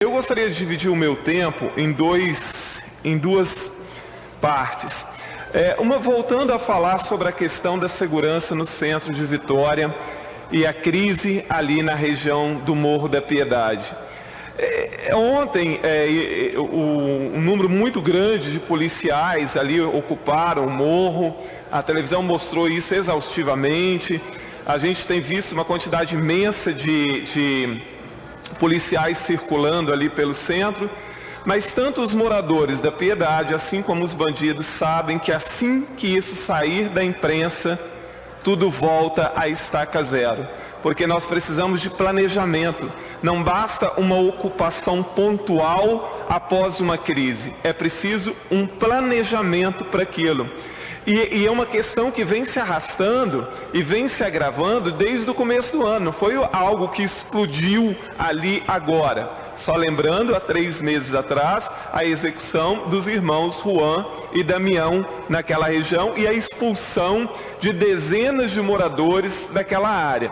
Eu gostaria de dividir o meu tempo em duas partes. Uma voltando a falar sobre a questão da segurança no centro de Vitória e a crise ali na região do Morro da Piedade. Ontem, um número muito grande de policiais ali ocuparam o morro, a televisão mostrou isso exaustivamente, a gente tem visto uma quantidade imensa de policiais circulando ali pelo centro, mas tanto os moradores da Piedade, assim como os bandidos, sabem que assim que isso sair da imprensa, tudo volta à estaca zero. Porque nós precisamos de planejamento. Não basta uma ocupação pontual após uma crise. É preciso um planejamento para aquilo. E é uma questão que vem se arrastando e vem se agravando desde o começo do ano. Não foi algo que explodiu ali agora. Só lembrando, há 3 meses atrás, a execução dos irmãos Juan e Damião naquela região e a expulsão de dezenas de moradores daquela área.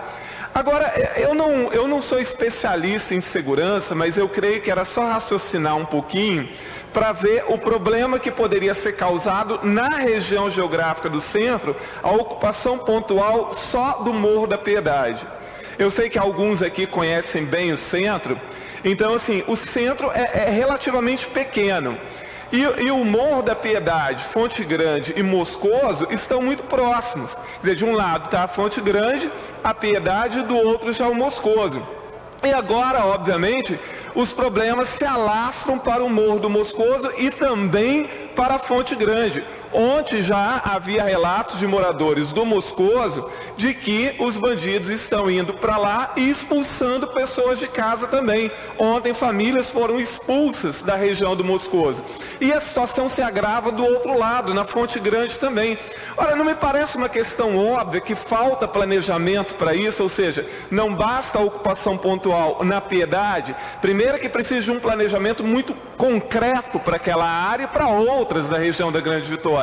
Agora, eu não sou especialista em segurança, mas eu creio que era só raciocinar um pouquinho para ver o problema que poderia ser causado na região geográfica do centro, a ocupação pontual só do Morro da Piedade. Eu sei que alguns aqui conhecem bem o centro, então assim, o centro é relativamente pequeno. E o Morro da Piedade, Fonte Grande e Moscoso estão muito próximos. Quer dizer, de um lado está a Fonte Grande, a Piedade, e do outro já o Moscoso. E agora, obviamente, os problemas se alastram para o Morro do Moscoso e também para a Fonte Grande. Ontem já havia relatos de moradores do Moscoso de que os bandidos estão indo para lá e expulsando pessoas de casa também. Ontem famílias foram expulsas da região do Moscoso. E a situação se agrava do outro lado, na Fonte Grande também. Ora, não me parece uma questão óbvia que falta planejamento para isso, ou seja, não basta a ocupação pontual na Piedade, primeiro que precisa de um planejamento muito concreto para aquela área e para outras da região da Grande Vitória.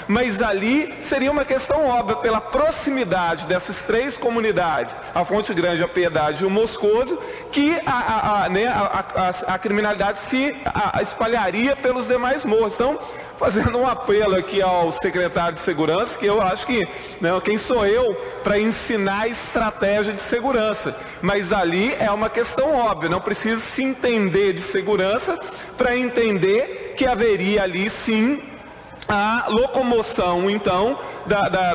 Mas ali seria uma questão óbvia, pela proximidade dessas 3 comunidades, a Fonte Grande, a Piedade e o Moscoso, que a criminalidade se espalharia pelos demais morros. Então, fazendo um apelo aqui ao secretário de Segurança, que eu acho que, quem sou eu para ensinar estratégia de segurança? Mas ali é uma questão óbvia, não precisa se entender de segurança para entender que haveria ali sim a locomoção, então,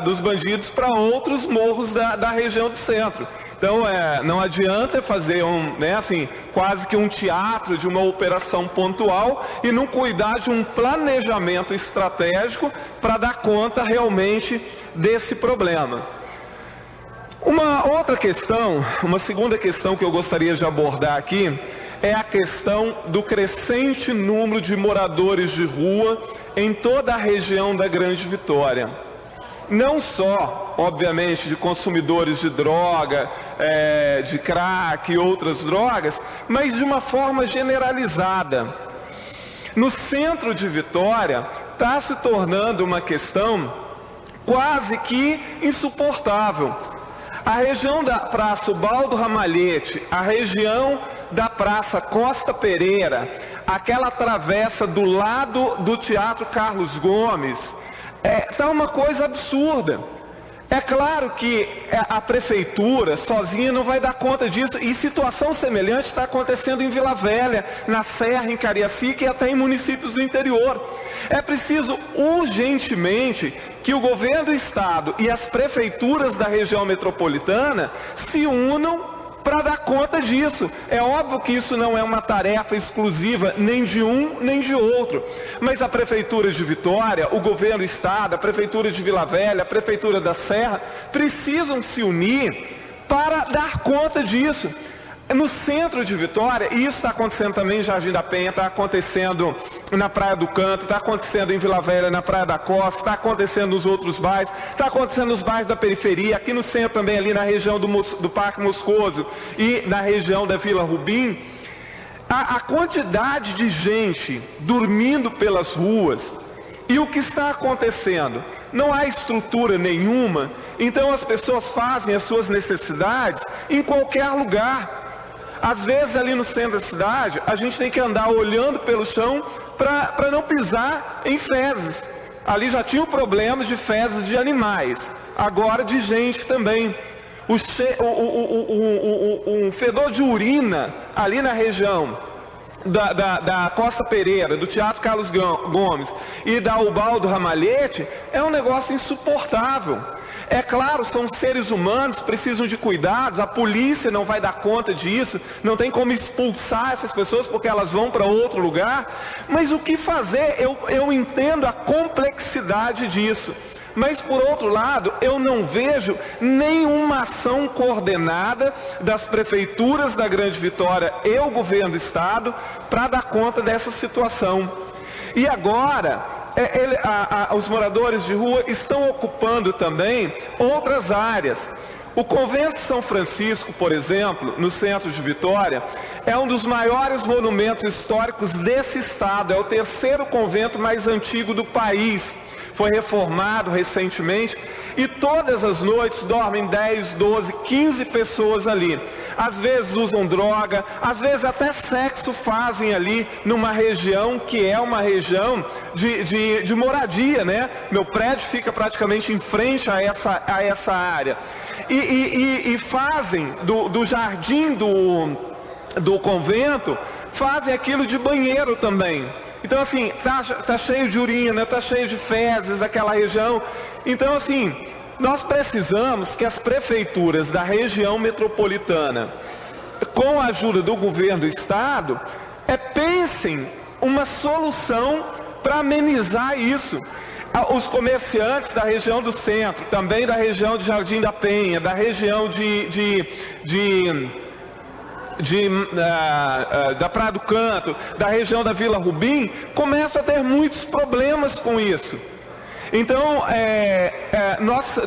dos bandidos para outros morros da região do centro. Então, não adianta fazer quase que um teatro de uma operação pontual e não cuidar de um planejamento estratégico para dar conta realmente desse problema. Uma outra questão, uma segunda questão que eu gostaria de abordar aqui, é a questão do crescente número de moradores de rua em toda a região da Grande Vitória. Não só, obviamente, de consumidores de droga, de crack e outras drogas, mas de uma forma generalizada. No centro de Vitória está se tornando uma questão quase que insuportável. A região da Praça Ubaldo Ramalhete, a região da Praça Costa Pereira, aquela travessa do lado do Teatro Carlos Gomes, está uma coisa absurda. É claro que a prefeitura sozinha não vai dar conta disso, e situação semelhante está acontecendo em Vila Velha, na Serra, em Cariacica e até em municípios do interior. É preciso urgentemente que o governo do estado e as prefeituras da região metropolitana se unam para dar conta disso. É óbvio que isso não é uma tarefa exclusiva nem de um nem de outro, mas a Prefeitura de Vitória, o Governo do Estado, a Prefeitura de Vila Velha, a Prefeitura da Serra, precisam se unir para dar conta disso. No centro de Vitória, e isso está acontecendo também em Jardim da Penha, está acontecendo na Praia do Canto, está acontecendo em Vila Velha, na Praia da Costa, está acontecendo nos outros bairros, está acontecendo nos bairros da periferia, aqui no centro também, ali na região do Parque Moscoso e na região da Vila Rubim. A quantidade de gente dormindo pelas ruas e o que está acontecendo? Não há estrutura nenhuma, então as pessoas fazem as suas necessidades em qualquer lugar. Às vezes ali no centro da cidade, a gente tem que andar olhando pelo chão para não pisar em fezes. Ali já tinha o problema de fezes de animais, agora de gente também. Um fedor de urina ali na região da Costa Pereira, do Teatro Carlos Gomes e da Ubaldo Ramalhete é um negócio insuportável. É claro, são seres humanos, precisam de cuidados, a polícia não vai dar conta disso, não tem como expulsar essas pessoas porque elas vão para outro lugar, mas o que fazer? Eu entendo a complexidade disso. Mas, por outro lado, eu não vejo nenhuma ação coordenada das prefeituras da Grande Vitória e o governo do estado para dar conta dessa situação. E agora, os moradores de rua estão ocupando também outras áreas. O Convento de São Francisco, por exemplo, no centro de Vitória, é um dos maiores monumentos históricos desse estado, é o terceiro convento mais antigo do país. Foi reformado recentemente e todas as noites dormem 10, 12, 15 pessoas ali. Às vezes usam droga, às vezes até sexo fazem ali numa região que é uma região de moradia, né? Meu prédio fica praticamente em frente a essa área. E fazem do jardim do convento, fazem aquilo de banheiro também. Então, assim, tá cheio de urina, tá cheio de fezes aquela região. Então, assim, nós precisamos que as prefeituras da região metropolitana, com a ajuda do governo do estado, pensem uma solução para amenizar isso. Os comerciantes da região do centro, também da região de Jardim da Penha, da região da Praia do Canto, da região da Vila Rubim, começam a ter muitos problemas com isso. Então,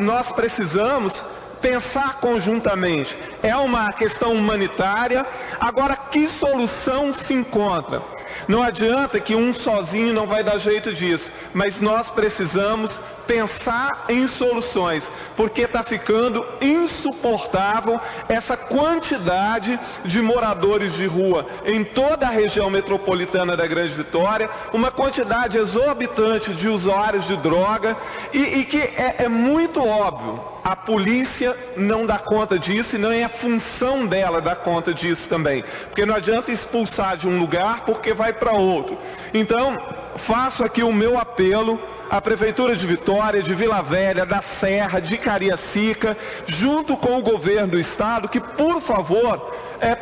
nós precisamos pensar conjuntamente. É uma questão humanitária. Agora, que solução se encontra? Não adianta que um sozinho não vai dar jeito disso, mas nós precisamos pensar em soluções, porque está ficando insuportável essa quantidade de moradores de rua em toda a região metropolitana da Grande Vitória, uma quantidade exorbitante de usuários de droga e que é muito óbvio, a polícia não dá conta disso e não é a função dela dar conta disso também, porque não adianta expulsar de um lugar porque vai para outro. Então, faço aqui o meu apelo à Prefeitura de Vitória, de Vila Velha, da Serra, de Cariacica, junto com o governo do estado, que, por favor,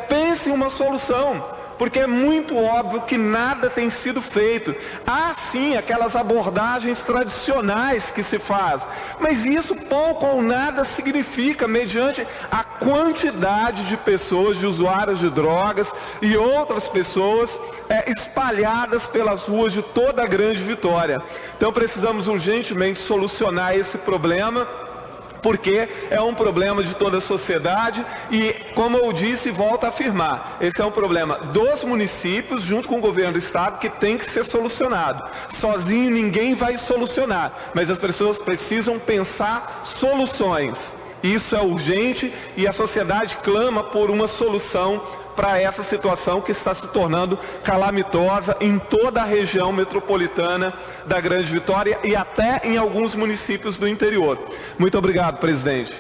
pense em uma solução. Porque é muito óbvio que nada tem sido feito. Há sim aquelas abordagens tradicionais que se faz, mas isso pouco ou nada significa mediante a quantidade de pessoas, de usuários de drogas e outras pessoas espalhadas pelas ruas de toda a Grande Vitória. Então precisamos urgentemente solucionar esse problema, porque é um problema de toda a sociedade e, como eu disse e volto a afirmar, esse é um problema dos municípios junto com o governo do estado que tem que ser solucionado. Sozinho ninguém vai solucionar, mas as pessoas precisam pensar soluções. Isso é urgente e a sociedade clama por uma solução para essa situação que está se tornando calamitosa em toda a região metropolitana da Grande Vitória e até em alguns municípios do interior. Muito obrigado, presidente.